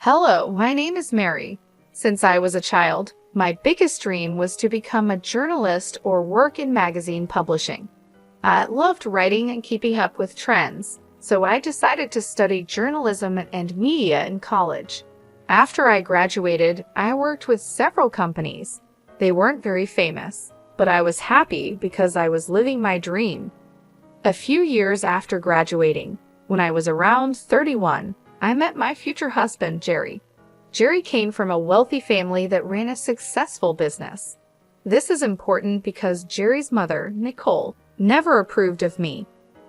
Hello, my name is Mary. Since I was a child, my biggest dream was to become a journalist or work in magazine publishing. I loved writing and keeping up with trends, so I decided to study journalism and media in college. After I graduated, I worked with several companies. They weren't very famous, but I was happy because I was living my dream. A few years after graduating, when I was around 31, I met my future husband, Jerry. Jerry came from a wealthy family that ran a successful business. This is important because Jerry's mother, Nicole, never approved of me.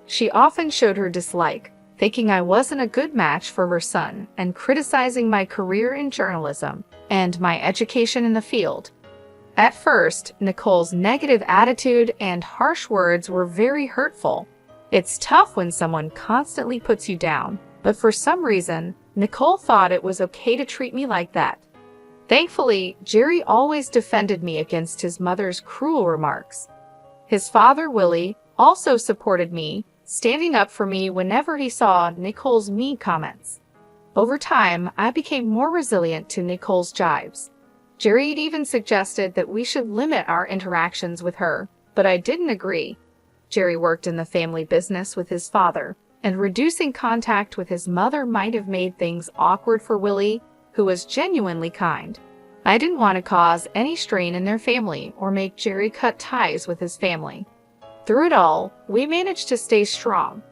She often showed her dislike, thinking I wasn't a good match for her son and criticizing my career in journalism and my education in the field. At first, Nicole's negative attitude and harsh words were very hurtful. It's tough when someone constantly puts you down, but for some reason, Nicole thought it was okay to treat me like that. Thankfully, Jerry always defended me against his mother's cruel remarks. His father, Willie, also supported me, standing up for me whenever he saw Nicole's mean comments. Over time, I became more resilient to Nicole's jibes. Jerry even suggested that we should limit our interactions with her, but I didn't agree. Jerry worked in the family business with his father, and reducing contact with his mother might have made things awkward for Willie, who was genuinely kind. I didn't want to cause any strain in their family or make Jerry cut ties with his family. Through it all, we managed to stay strong.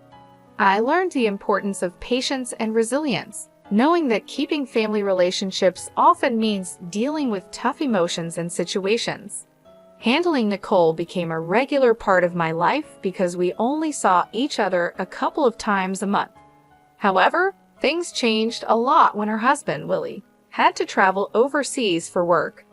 I learned the importance of patience and resilience, knowing that keeping family relationships often means dealing with tough emotions and situations. Handling Nicole became a regular part of my life because we only saw each other a couple of times a month. However, things changed a lot when her husband, Willie, had to travel overseas for work.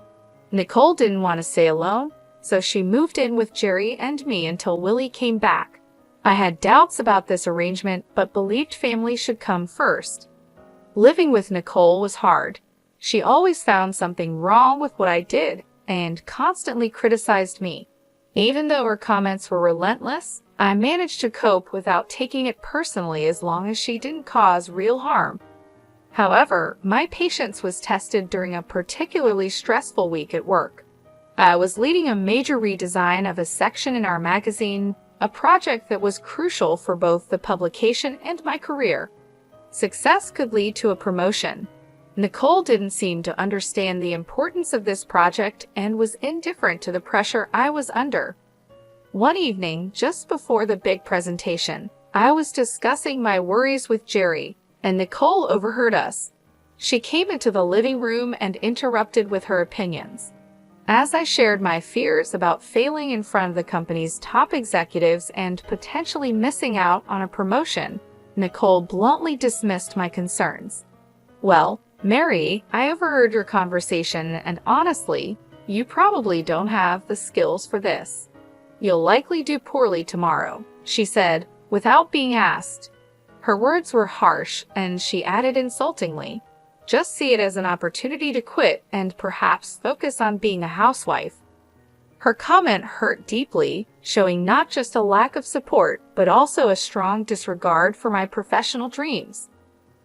Nicole didn't want to stay alone, so she moved in with Jerry and me until Willie came back. I had doubts about this arrangement, but believed family should come first. Living with Nicole was hard. She always found something wrong with what I did and constantly criticized me. Even though her comments were relentless, I managed to cope without taking it personally as long as she didn't cause real harm. However, my patience was tested during a particularly stressful week at work. I was leading a major redesign of a section in our magazine, a project that was crucial for both the publication and my career. Success could lead to a promotion. Nicole didn't seem to understand the importance of this project and was indifferent to the pressure I was under. One evening, just before the big presentation, I was discussing my worries with Jerry, and Nicole overheard us. She came into the living room and interrupted with her opinions. As I shared my fears about failing in front of the company's top executives and potentially missing out on a promotion, Nicole bluntly dismissed my concerns. "Well, Mary, I overheard your conversation, and honestly, you probably don't have the skills for this. You'll likely do poorly tomorrow," she said, without being asked. Her words were harsh, and she added insultingly, "Just see it as an opportunity to quit and perhaps focus on being a housewife." Her comment hurt deeply, showing not just a lack of support, but also a strong disregard for my professional dreams.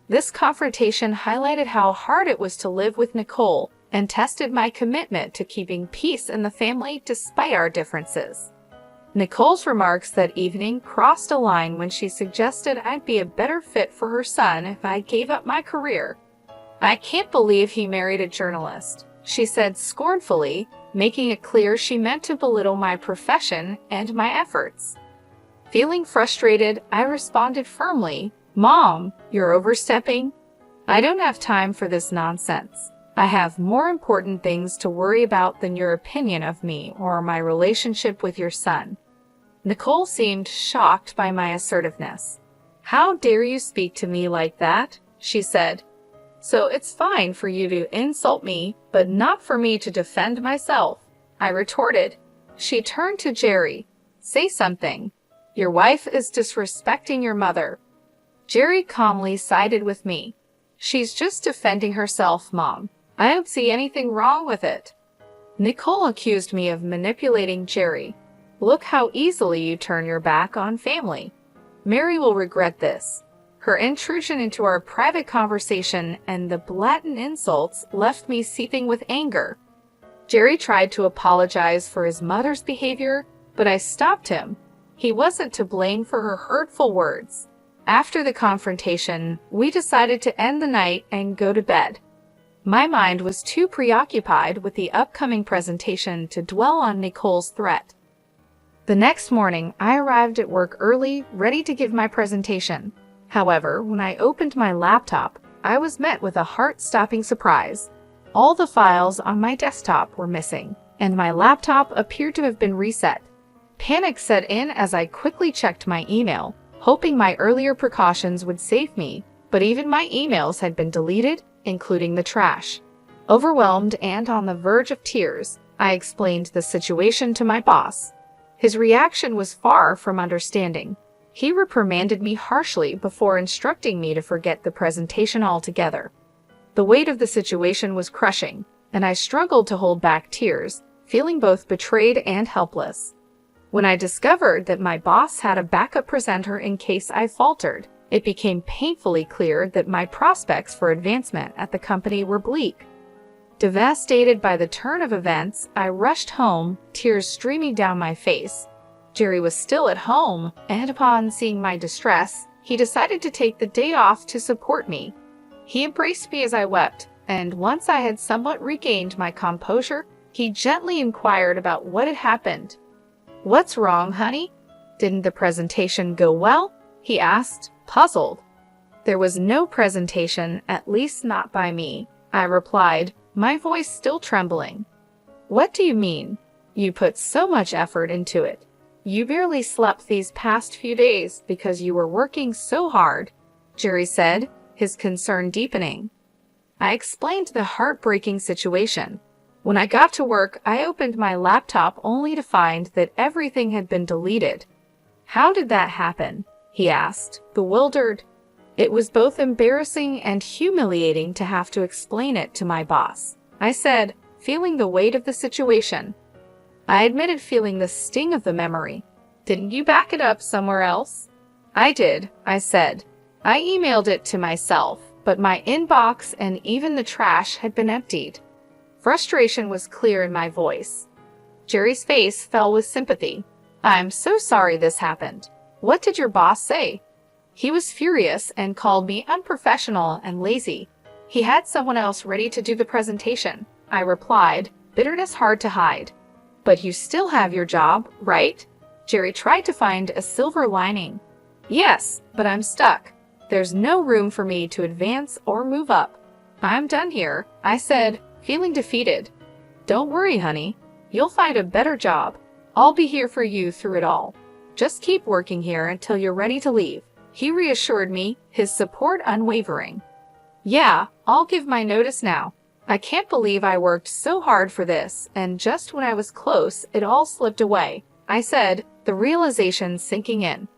This confrontation highlighted how hard it was to live with Nicole and tested my commitment to keeping peace in the family despite our differences. Nicole's remarks that evening crossed a line when she suggested I'd be a better fit for her son if I gave up my career. "I can't believe he married a journalist," she said scornfully, making it clear she meant to belittle my profession and my efforts. Feeling frustrated, I responded firmly, "Mom, you're overstepping. I don't have time for this nonsense. I have more important things to worry about than your opinion of me or my relationship with your son." Nicole seemed shocked by my assertiveness. "How dare you speak to me like that?" she said. "So it's fine for you to insult me, but not for me to defend myself," I retorted. She turned to Jerry. "Say something. Your wife is disrespecting your mother." Jerry calmly sided with me. "She's just defending herself, Mom. I don't see anything wrong with it." Nicole accused me of manipulating Jerry. "Look how easily you turn your back on family. Mary will regret this." Her intrusion into our private conversation and the blatant insults left me seething with anger. Jerry tried to apologize for his mother's behavior, but I stopped him. He wasn't to blame for her hurtful words. After the confrontation, we decided to end the night and go to bed. My mind was too preoccupied with the upcoming presentation to dwell on Nicole's threat. The next morning, I arrived at work early, ready to give my presentation. However, when I opened my laptop, I was met with a heart-stopping surprise. All the files on my desktop were missing, and my laptop appeared to have been reset. Panic set in as I quickly checked my email, hoping my earlier precautions would save me, but even my emails had been deleted, including the trash. Overwhelmed and on the verge of tears, I explained the situation to my boss. His reaction was far from understanding. He reprimanded me harshly before instructing me to forget the presentation altogether. The weight of the situation was crushing, and I struggled to hold back tears, feeling both betrayed and helpless. When I discovered that my boss had a backup presenter in case I faltered, it became painfully clear that my prospects for advancement at the company were bleak. Devastated by the turn of events, I rushed home, tears streaming down my face. Jerry was still at home, and upon seeing my distress, he decided to take the day off to support me. He embraced me as I wept, and once I had somewhat regained my composure, he gently inquired about what had happened. "What's wrong, honey? Didn't the presentation go well?" he asked, puzzled. "There was no presentation, at least not by me," I replied, my voice still trembling. "What do you mean? You put so much effort into it. You barely slept these past few days because you were working so hard," Jerry said, his concern deepening. I explained the heartbreaking situation. When I got to work, I opened my laptop only to find that everything had been deleted. "How did that happen?" he asked, bewildered. It was both embarrassing and humiliating to have to explain it to my boss, I said, feeling the weight of the situation. I admitted feeling the sting of the memory. "Didn't you back it up somewhere else?" "I did," I said. "I emailed it to myself, but my inbox and even the trash had been emptied." Frustration was clear in my voice. Jerry's face fell with sympathy. "I'm so sorry this happened. What did your boss say?" "He was furious and called me unprofessional and lazy. He had someone else ready to do the presentation," I replied, bitterness hard to hide. "But you still have your job, right?" Jerry tried to find a silver lining. "Yes, but I'm stuck. There's no room for me to advance or move up. I'm done here," I said, feeling defeated. "Don't worry, honey. You'll find a better job. I'll be here for you through it all. Just keep working here until you're ready to leave," he reassured me, his support unwavering. "Yeah, I'll give my notice now. I can't believe I worked so hard for this, and just when I was close, it all slipped away," I said, the realization sinking in.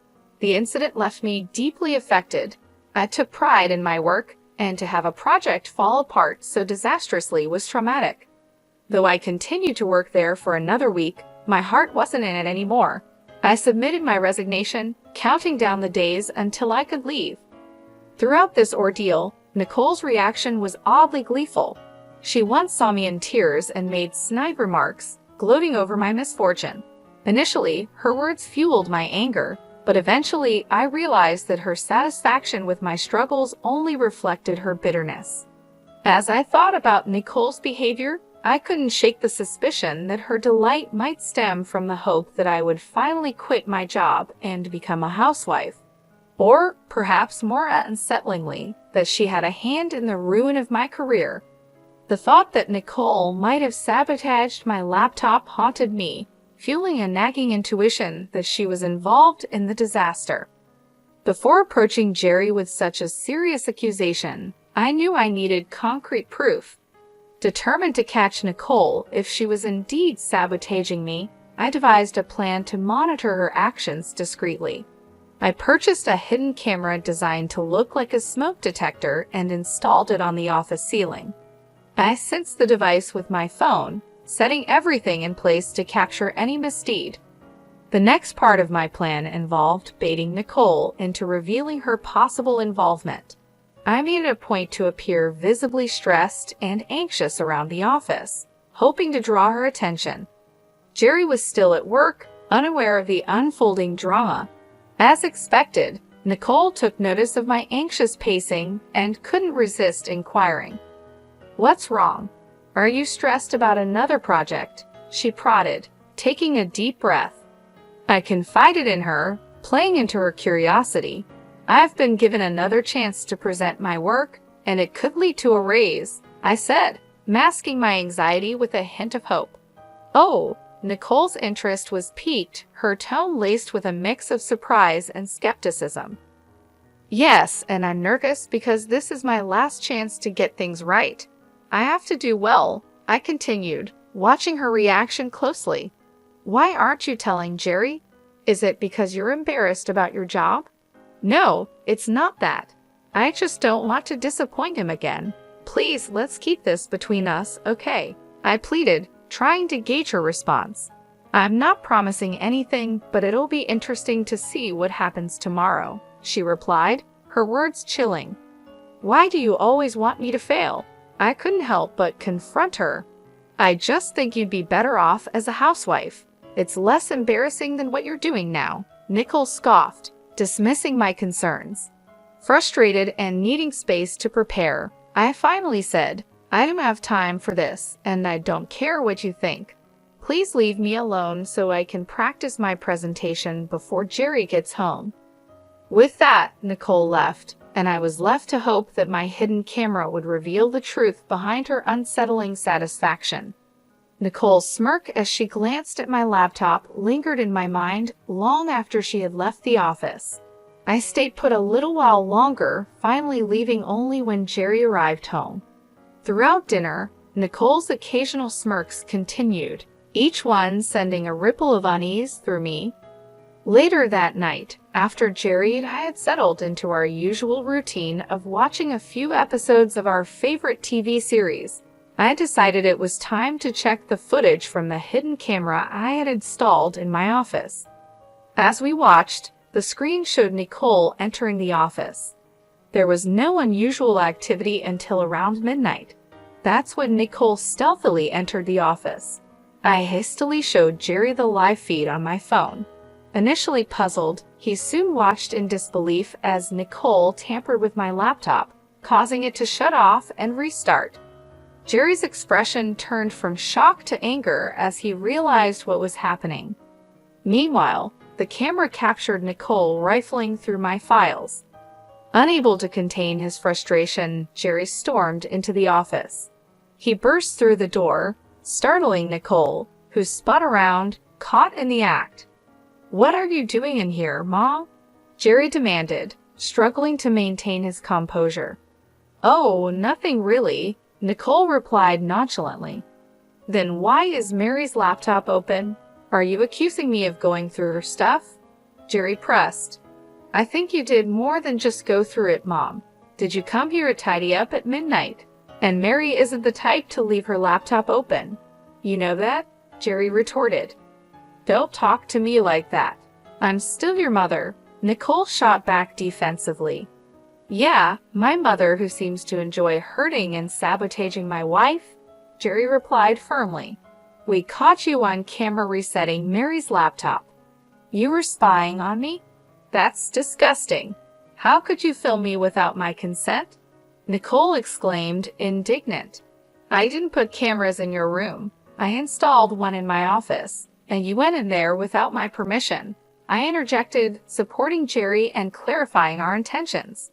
The incident left me deeply affected. I took pride in my work, and to have a project fall apart so disastrously was traumatic. Though I continued to work there for another week, my heart wasn't in it anymore. I submitted my resignation, counting down the days until I could leave. Throughout this ordeal, Nicole's reaction was oddly gleeful. She once saw me in tears and made snide remarks, gloating over my misfortune. Initially, her words fueled my anger, but eventually I realized that her satisfaction with my struggles only reflected her bitterness. As I thought about Nicole's behavior, I couldn't shake the suspicion that her delight might stem from the hope that I would finally quit my job and become a housewife. Or, perhaps more unsettlingly, that she had a hand in the ruin of my career. The thought that Nicole might have sabotaged my laptop haunted me, fueling a nagging intuition that she was involved in the disaster. Before approaching Jerry with such a serious accusation, I knew I needed concrete proof. Determined to catch Nicole if she was indeed sabotaging me, I devised a plan to monitor her actions discreetly. I purchased a hidden camera designed to look like a smoke detector and installed it on the office ceiling. I sensed the device with my phone, setting everything in place to capture any misdeed. The next part of my plan involved baiting Nicole into revealing her possible involvement. I made it a point to appear visibly stressed and anxious around the office, hoping to draw her attention. Jerry was still at work, unaware of the unfolding drama. As expected, Nicole took notice of my anxious pacing and couldn't resist inquiring. "What's wrong? Are you stressed about another project?" she prodded, taking a deep breath. I confided in her, playing into her curiosity. "I've been given another chance to present my work, and it could lead to a raise," I said, masking my anxiety with a hint of hope. "Oh," Nicole's interest was piqued, her tone laced with a mix of surprise and skepticism. "Yes, and I'm nervous because this is my last chance to get things right. I have to do well," I continued, watching her reaction closely. "Why aren't you telling Jerry? Is it because you're embarrassed about your job?" "No, it's not that. I just don't want to disappoint him again. Please, let's keep this between us, okay?" I pleaded, trying to gauge her response. "I'm not promising anything, but it'll be interesting to see what happens tomorrow," she replied, her words chilling. "Why do you always want me to fail?" I couldn't help but confront her. "I just think you'd be better off as a housewife. It's less embarrassing than what you're doing now," Nicole scoffed, dismissing my concerns. Frustrated and needing space to prepare, I finally said, "I don't have time for this, and I don't care what you think. Please leave me alone so I can practice my presentation before Jerry gets home." With that, Nicole left, and I was left to hope that my hidden camera would reveal the truth behind her unsettling satisfaction. Nicole's smirk as she glanced at my laptop lingered in my mind long after she had left the office. I stayed put a little while longer, finally leaving only when Jerry arrived home. Throughout dinner, Nicole's occasional smirks continued, each one sending a ripple of unease through me. Later that night, after Jerry and I had settled into our usual routine of watching a few episodes of our favorite TV series, I decided it was time to check the footage from the hidden camera I had installed in my office. As we watched, the screen showed Nicole entering the office. There was no unusual activity until around midnight. That's when Nicole stealthily entered the office. I hastily showed Jerry the live feed on my phone. Initially puzzled, he soon watched in disbelief as Nicole tampered with my laptop, causing it to shut off and restart. Jerry's expression turned from shock to anger as he realized what was happening. Meanwhile, the camera captured Nicole rifling through my files. Unable to contain his frustration, Jerry stormed into the office. He burst through the door, startling Nicole, who spun around, caught in the act. "What are you doing in here, Mom?" Jerry demanded, struggling to maintain his composure. "Oh, nothing really," Nicole replied nonchalantly. "Then why is Mary's laptop open? Are you accusing me of going through her stuff?" Jerry pressed. "I think you did more than just go through it, Mom. Did you come here to tidy up at midnight? And Mary isn't the type to leave her laptop open. You know that?" Jerry retorted. "Don't talk to me like that. I'm still your mother," Nicole shot back defensively. "Yeah, my mother who seems to enjoy hurting and sabotaging my wife?" Jerry replied firmly. "We caught you on camera resetting Mary's laptop. You were spying on me? That's disgusting. How could you film me without my consent?" Nicole exclaimed, indignant. "I didn't put cameras in your room. I installed one in my office, and you went in there without my permission," I interjected, supporting Jerry and clarifying our intentions.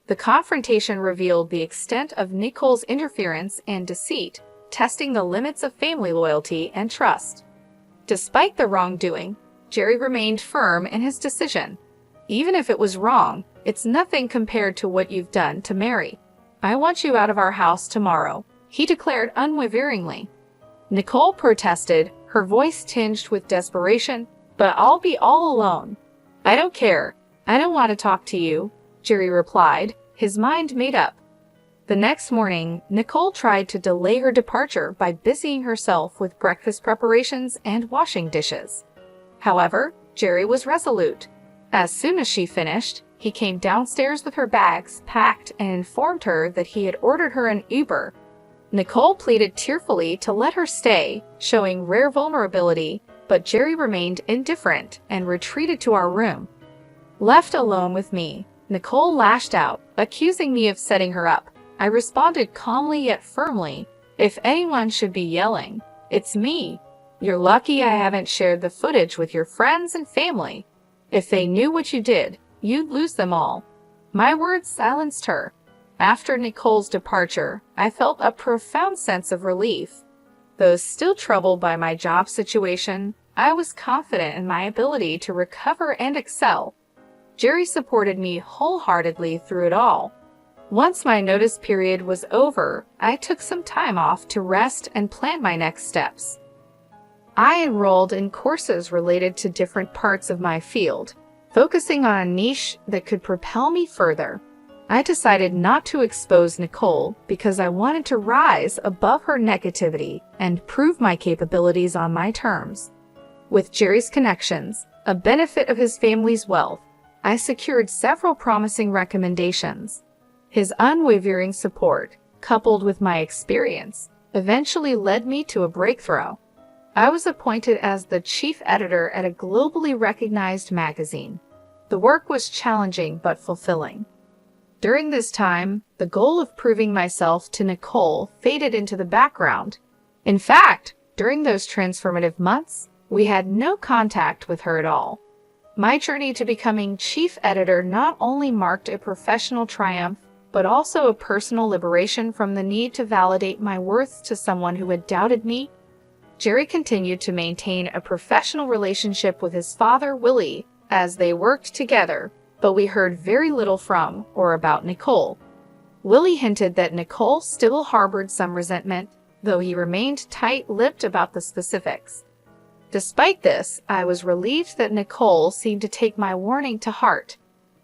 The confrontation revealed the extent of Nicole's interference and deceit, testing the limits of family loyalty and trust. Despite the wrongdoing, Jerry remained firm in his decision. "Even if it was wrong, it's nothing compared to what you've done to Mary. I want you out of our house tomorrow," he declared unwaveringly. Nicole protested, her voice tinged with desperation, "But I'll be all alone." "I don't care. I don't want to talk to you," Jerry replied, his mind made up. The next morning, Nicole tried to delay her departure by busying herself with breakfast preparations and washing dishes. However, Jerry was resolute. As soon as she finished, he came downstairs with her bags packed and informed her that he had ordered her an Uber. Nicole pleaded tearfully to let her stay, showing rare vulnerability, but Jerry remained indifferent and retreated to our room. Left alone with me, Nicole lashed out, accusing me of setting her up. I responded calmly yet firmly, "If anyone should be yelling, it's me. You're lucky I haven't shared the footage with your friends and family. If they knew what you did, you'd lose them all." My words silenced her. After Nicole's departure, I felt a profound sense of relief. Though still troubled by my job situation, I was confident in my ability to recover and excel. Jerry supported me wholeheartedly through it all. Once my notice period was over, I took some time off to rest and plan my next steps. I enrolled in courses related to different parts of my field, focusing on a niche that could propel me further. I decided not to expose Nicole because I wanted to rise above her negativity and prove my capabilities on my terms. With Jerry's connections, a benefit of his family's wealth, I secured several promising recommendations. His unwavering support, coupled with my experience, eventually led me to a breakthrough. I was appointed as the chief editor at a globally recognized magazine. The work was challenging but fulfilling. During this time, the goal of proving myself to Nicole faded into the background. In fact, during those transformative months, we had no contact with her at all. My journey to becoming chief editor not only marked a professional triumph, but also a personal liberation from the need to validate my worth to someone who had doubted me. Jerry continued to maintain a professional relationship with his father, Willie, as they worked together, but we heard very little from or about Nicole. Willie hinted that Nicole still harbored some resentment, though he remained tight-lipped about the specifics. Despite this, I was relieved that Nicole seemed to take my warning to heart.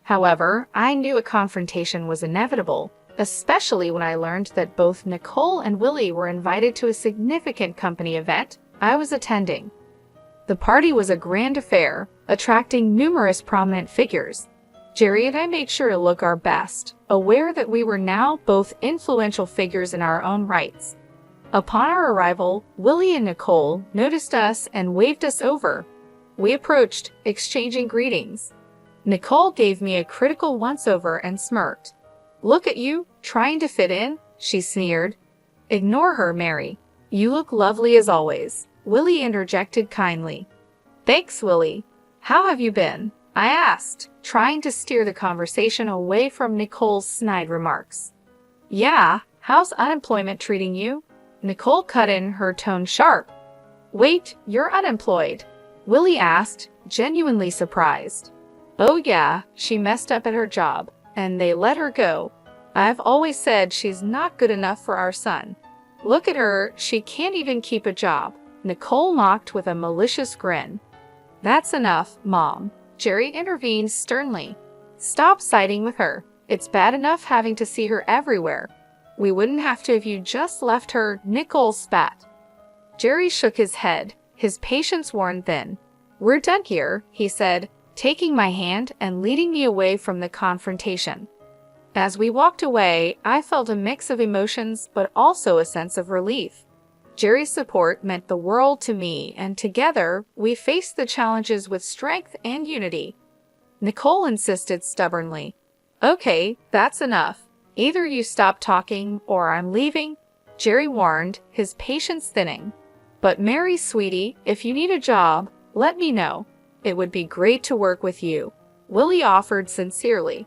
However, I knew a confrontation was inevitable, especially when I learned that both Nicole and Willie were invited to a significant company event I was attending. The party was a grand affair, attracting numerous prominent figures. Jerry and I made sure to look our best, aware that we were now both influential figures in our own rights. Upon our arrival, Willie and Nicole noticed us and waved us over. We approached, exchanging greetings. Nicole gave me a critical once-over and smirked. "Look at you, trying to fit in," she sneered. "Ignore her, Mary. You look lovely as always," Willie interjected kindly. "Thanks, Willie. How have you been?" I asked, trying to steer the conversation away from Nicole's snide remarks. "Yeah, how's unemployment treating you?" Nicole cut in, her tone sharp. "Wait, you're unemployed?" Willie asked, genuinely surprised. "Oh yeah, she messed up at her job, and they let her go. I've always said she's not good enough for our son. Look at her, she can't even keep a job," Nicole mocked with a malicious grin. "That's enough, Mom," Jerry intervened sternly. "Stop siding with her. It's bad enough having to see her everywhere. We wouldn't have to if you just left her," Nicole spat. Jerry shook his head, his patience worn thin. "We're done here," he said, taking my hand and leading me away from the confrontation. As we walked away, I felt a mix of emotions but also a sense of relief. Jerry's support meant the world to me, and together, we faced the challenges with strength and unity. Nicole insisted stubbornly. "Okay, that's enough. Either you stop talking or I'm leaving," Jerry warned, his patience thinning. "But Mary, sweetie, if you need a job, let me know. It would be great to work with you," Willie offered sincerely.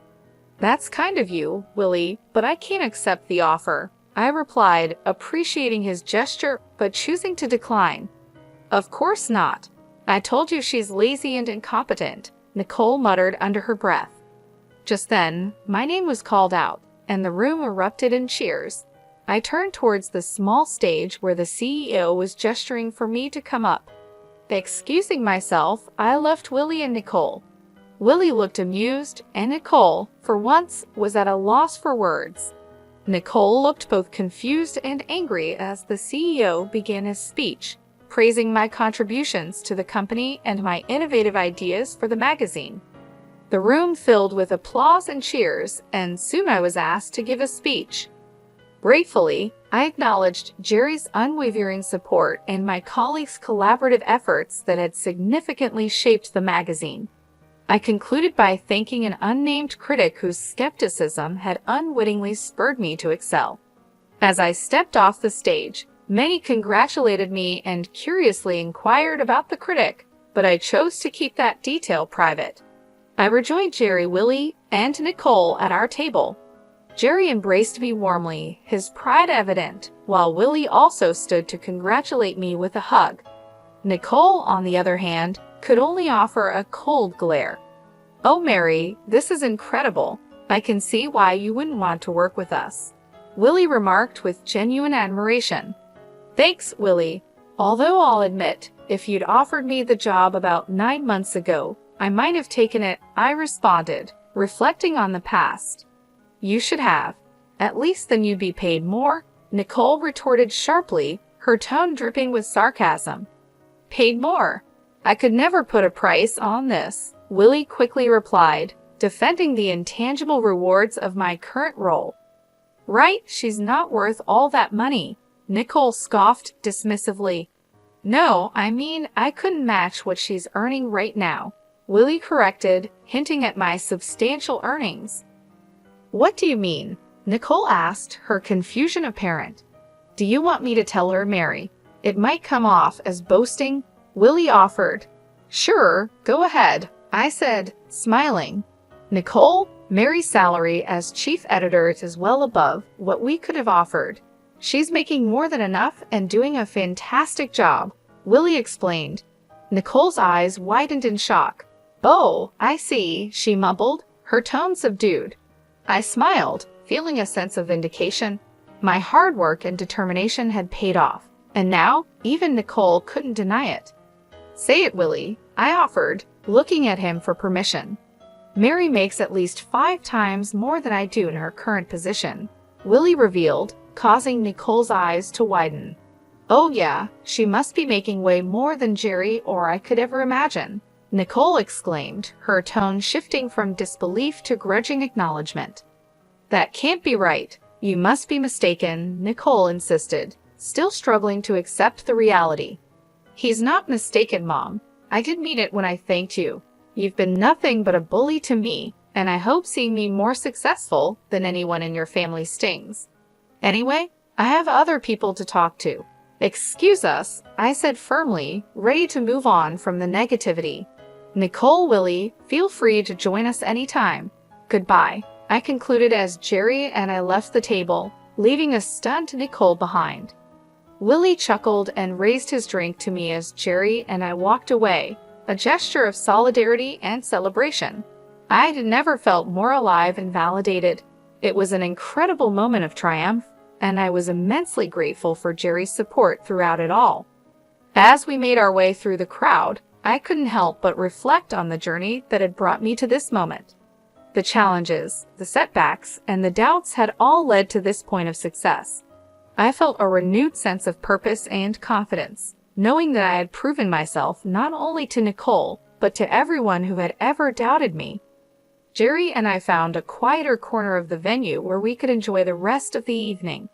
"That's kind of you, Willie, but I can't accept the offer," I replied, appreciating his gesture but choosing to decline. "Of course not. I told you she's lazy and incompetent," Nicole muttered under her breath. Just then, my name was called out, and the room erupted in cheers. I turned towards the small stage where the CEO was gesturing for me to come up. Excusing myself, I left Willie and Nicole. Willie looked amused, and Nicole, for once, was at a loss for words. Nicole looked both confused and angry as the CEO began his speech, praising my contributions to the company and my innovative ideas for the magazine. The room filled with applause and cheers, and soon I was asked to give a speech. Gratefully, I acknowledged Jerry's unwavering support and my colleagues' collaborative efforts that had significantly shaped the magazine. I concluded by thanking an unnamed critic whose skepticism had unwittingly spurred me to excel. As I stepped off the stage, many congratulated me and curiously inquired about the critic, but I chose to keep that detail private. I rejoined Jerry, Willie, and Nicole at our table. Jerry embraced me warmly, his pride evident, while Willie also stood to congratulate me with a hug. Nicole, on the other hand, could only offer a cold glare. "Oh, Mary, this is incredible. I can see why you wouldn't want to work with us," Willie remarked with genuine admiration. "Thanks, Willie. Although I'll admit, if you'd offered me the job about 9 months ago, I might have taken it," I responded, reflecting on the past. "You should have. At least then you'd be paid more," Nicole retorted sharply, her tone dripping with sarcasm. "Paid more? I could never put a price on this," Willie quickly replied, defending the intangible rewards of my current role. "Right, she's not worth all that money," Nicole scoffed dismissively. "No, I mean I couldn't match what she's earning right now," Willie corrected, hinting at my substantial earnings. "What do you mean?" Nicole asked, her confusion apparent. "Do you want me to tell her, Mary? It might come off as boasting," Willie offered. "Sure, go ahead," I said, smiling. "Nicole, Mary's salary as chief editor is well above what we could have offered. She's making more than enough and doing a fantastic job," Willie explained. Nicole's eyes widened in shock. "Oh, I see," she mumbled, her tone subdued. I smiled, feeling a sense of vindication. My hard work and determination had paid off, and now even Nicole couldn't deny it. "Say it, Willie," I offered, looking at him for permission. "Mary makes at least 5 times more than I do in her current position," Willie revealed, causing Nicole's eyes to widen. "Oh yeah, she must be making way more than Jerry or I could ever imagine," Nicole exclaimed, her tone shifting from disbelief to grudging acknowledgement. "That can't be right. You must be mistaken," Nicole insisted, still struggling to accept the reality. "He's not mistaken, Mom. I did mean it when I thanked you. You've been nothing but a bully to me, and I hope seeing me more successful than anyone in your family stings. Anyway, I have other people to talk to." "Excuse us," I said firmly, ready to move on from the negativity. "Nicole, Willie, feel free to join us anytime. Goodbye," I concluded as Jerry and I left the table, leaving a stunned Nicole behind. Willie chuckled and raised his drink to me as Jerry and I walked away, a gesture of solidarity and celebration. I had never felt more alive and validated. It was an incredible moment of triumph, and I was immensely grateful for Jerry's support throughout it all. As we made our way through the crowd, I couldn't help but reflect on the journey that had brought me to this moment. The challenges, the setbacks, and the doubts had all led to this point of success. I felt a renewed sense of purpose and confidence, knowing that I had proven myself not only to Nicole, but to everyone who had ever doubted me. Jerry and I found a quieter corner of the venue where we could enjoy the rest of the evening.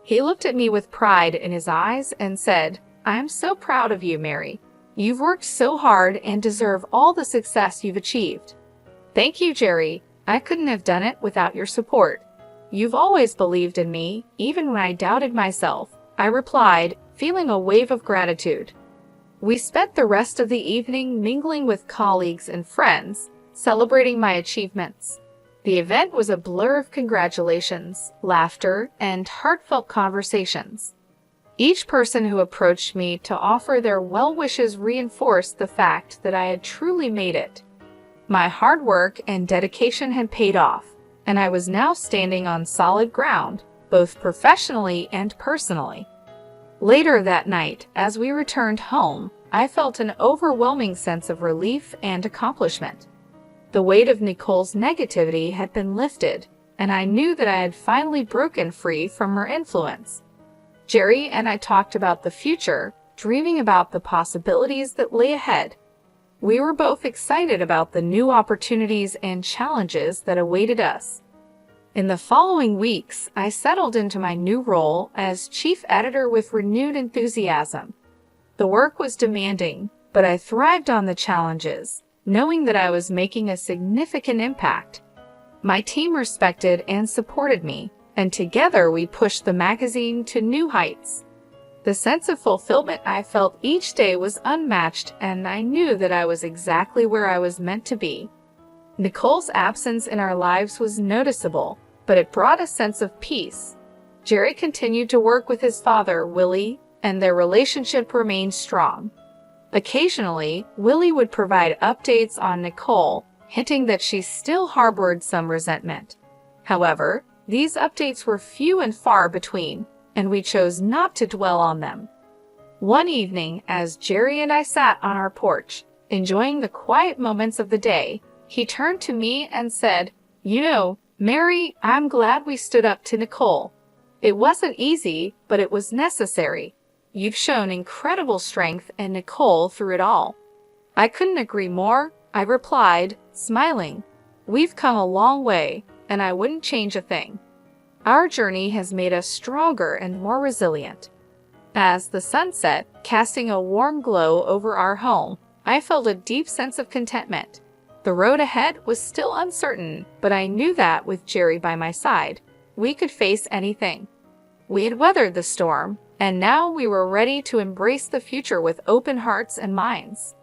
He looked at me with pride in his eyes and said, "I'm so proud of you, Mary. You've worked so hard and deserve all the success you've achieved." "Thank you, Jerry. I couldn't have done it without your support. You've always believed in me, even when I doubted myself," I replied, feeling a wave of gratitude. We spent the rest of the evening mingling with colleagues and friends, celebrating my achievements. The event was a blur of congratulations, laughter, and heartfelt conversations. Each person who approached me to offer their well wishes reinforced the fact that I had truly made it. My hard work and dedication had paid off, and I was now standing on solid ground, both professionally and personally. Later that night, as we returned home, I felt an overwhelming sense of relief and accomplishment. The weight of Nicole's negativity had been lifted, and I knew that I had finally broken free from her influence. Jerry and I talked about the future, dreaming about the possibilities that lay ahead. We were both excited about the new opportunities and challenges that awaited us. In the following weeks, I settled into my new role as chief editor with renewed enthusiasm. The work was demanding, but I thrived on the challenges, knowing that I was making a significant impact. My team respected and supported me, and together we pushed the magazine to new heights. The sense of fulfillment I felt each day was unmatched, and I knew that I was exactly where I was meant to be. Nicole's absence in our lives was noticeable, but it brought a sense of peace. Jerry continued to work with his father, Willie, and their relationship remained strong. Occasionally, Willie would provide updates on Nicole, hinting that she still harbored some resentment. However, these updates were few and far between, and we chose not to dwell on them. One evening, as Jerry and I sat on our porch, enjoying the quiet moments of the day, he turned to me and said, "You know, Mary, I'm glad we stood up to Nicole. It wasn't easy, but it was necessary. You've shown incredible strength and Nicole through it all." "I couldn't agree more," I replied, smiling. "We've come a long way, and I wouldn't change a thing. Our journey has made us stronger and more resilient." As the sun set, casting a warm glow over our home, I felt a deep sense of contentment. The road ahead was still uncertain, but I knew that with Jerry by my side, we could face anything. We had weathered the storm, and now we were ready to embrace the future with open hearts and minds.